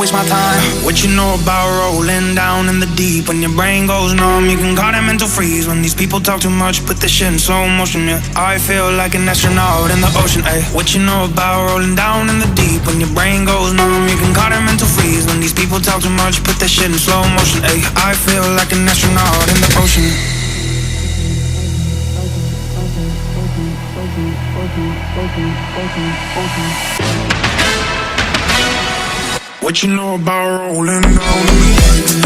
waste my time. What you know about rolling down in the deep? When your brain goes numb, you can call it mental freeze. When these people talk too much, put this shit in slow motion, yeah. I feel like an astronaut in the ocean, ayy. What you know about rolling down in the deep? When your brain goes numb, you can call it mental freeze. When these people talk too much, put this shit in slow motion, ayy. I feel like an astronaut in the ocean. What you know about rolling down in the deep?